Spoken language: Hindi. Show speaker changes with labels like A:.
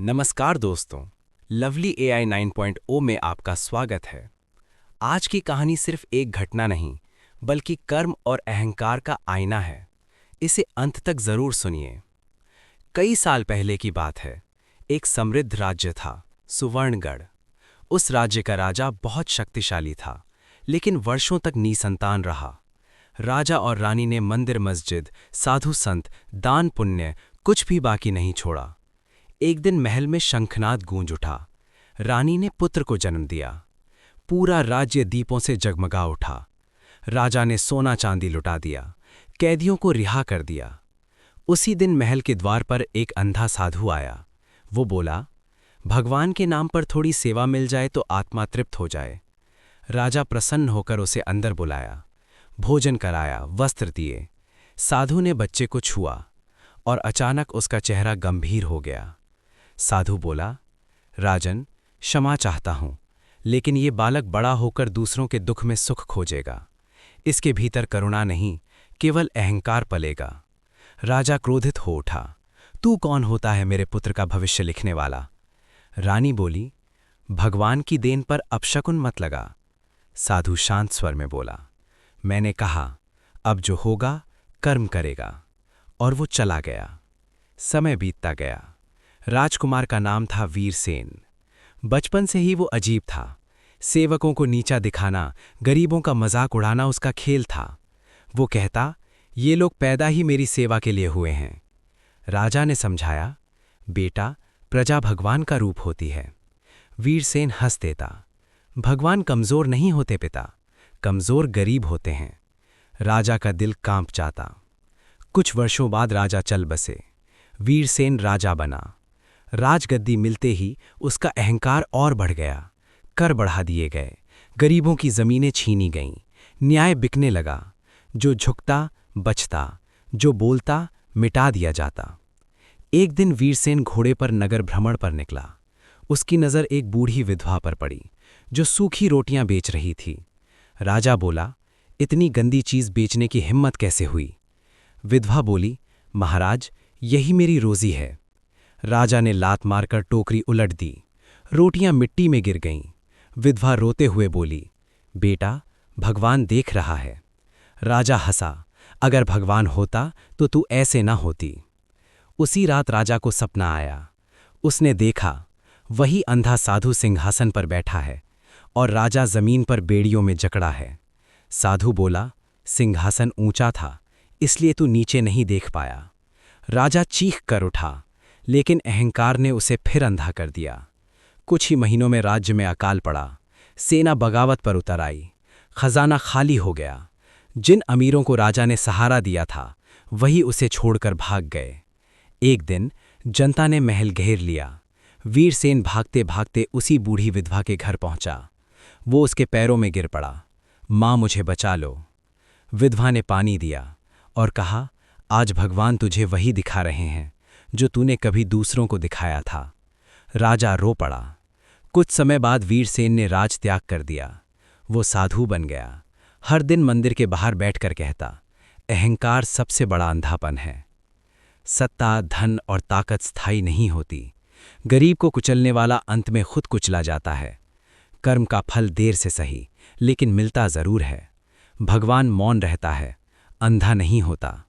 A: नमस्कार दोस्तों, लवली AI 9.0 में आपका स्वागत है। आज की कहानी सिर्फ एक घटना नहीं, बल्कि कर्म और अहंकार का आईना है। इसे अंत तक जरूर सुनिए। कई साल पहले की बात है। एक समृद्ध राज्य था, सुवर्णगढ़। उस राज्य का राजा बहुत शक्तिशाली था, लेकिन वर्षों तक निसंतान रहा। राजा और रानी ने मंदिर, मस्जिद, साधु संत, दान पुण्य कुछ भी बाकी नहीं छोड़ा। एक दिन महल में शंखनाद गूंज उठा। रानी ने पुत्र को जन्म दिया। पूरा राज्य दीपों से जगमगा उठा। राजा ने सोना चांदी लुटा दिया, कैदियों को रिहा कर दिया। उसी दिन महल के द्वार पर एक अंधा साधु आया। वो बोला, भगवान के नाम पर थोड़ी सेवा मिल जाए तो आत्मा तृप्त हो जाए। राजा प्रसन्न होकर उसे अंदर बुलाया, भोजन कराया, वस्त्र दिए। साधु ने बच्चे को छुआ और अचानक उसका चेहरा गंभीर हो गया। साधु बोला, राजन, क्षमा चाहता हूं, लेकिन ये बालक बड़ा होकर दूसरों के दुख में सुख खोजेगा। इसके भीतर करुणा नहीं, केवल अहंकार पलेगा। राजा क्रोधित हो उठा, तू कौन होता है मेरे पुत्र का भविष्य लिखने वाला? रानी बोली, भगवान की देन पर अपशकुन मत लगा। साधु शांत स्वर में बोला, मैंने कहा, अब जो होगा कर्म करेगा। और वो चला गया। समय बीतता गया। राजकुमार का नाम था वीरसेन। बचपन से ही वो अजीब था। सेवकों को नीचा दिखाना, गरीबों का मजाक उड़ाना उसका खेल था। वो कहता, ये लोग पैदा ही मेरी सेवा के लिए हुए हैं। राजा ने समझाया, बेटा, प्रजा भगवान का रूप होती है। वीरसेन हंस देता, भगवान कमजोर नहीं होते पिता, कमजोर गरीब होते हैं। राजा का दिल कांप जाता। कुछ वर्षों बाद राजा चल बसे। वीरसेन राजा बना। राजगद्दी मिलते ही उसका अहंकार और बढ़ गया। कर बढ़ा दिए गए, गरीबों की जमीनें छीनी गईं, न्याय बिकने लगा। जो झुकता बचता, जो बोलता मिटा दिया जाता। एक दिन वीरसेन घोड़े पर नगर भ्रमण पर निकला। उसकी नज़र एक बूढ़ी विधवा पर पड़ी, जो सूखी रोटियां बेच रही थी। राजा बोला, इतनी गंदी चीज़ बेचने की हिम्मत कैसे हुई? विधवा बोली, महाराज, यही मेरी रोजी है। राजा ने लात मारकर टोकरी उलट दी। रोटियां मिट्टी में गिर गईं। विधवा रोते हुए बोली, बेटा, भगवान देख रहा है। राजा हंसा, अगर भगवान होता तो तू ऐसे ना होती। उसी रात राजा को सपना आया। उसने देखा, वही अंधा साधु सिंहासन पर बैठा है और राजा जमीन पर बेड़ियों में जकड़ा है। साधु बोला, सिंहासन ऊंचा था, इसलिए तू नीचे नहीं देख पाया। राजा चीख कर उठा, लेकिन अहंकार ने उसे फिर अंधा कर दिया। कुछ ही महीनों में राज्य में अकाल पड़ा। सेना बगावत पर उतर आई। खजाना खाली हो गया। जिन अमीरों को राजा ने सहारा दिया था, वही उसे छोड़कर भाग गए। एक दिन जनता ने महल घेर लिया। वीरसेन भागते भागते उसी बूढ़ी विधवा के घर पहुंचा। वो उसके पैरों में गिर पड़ा, माँ, मुझे बचा लो। विधवा ने पानी दिया और कहा, आज भगवान तुझे वही दिखा रहे हैं जो तूने कभी दूसरों को दिखाया था। राजा रो पड़ा। कुछ समय बाद वीरसेन ने राज त्याग कर दिया। वो साधु बन गया। हर दिन मंदिर के बाहर बैठकर कहता, अहंकार सबसे बड़ा अंधापन है। सत्ता, धन और ताकत स्थायी नहीं होती। गरीब को कुचलने वाला अंत में खुद कुचला जाता है। कर्म का फल देर से सही, लेकिन मिलता जरूर है। भगवान मौन रहता है, अंधा नहीं होता।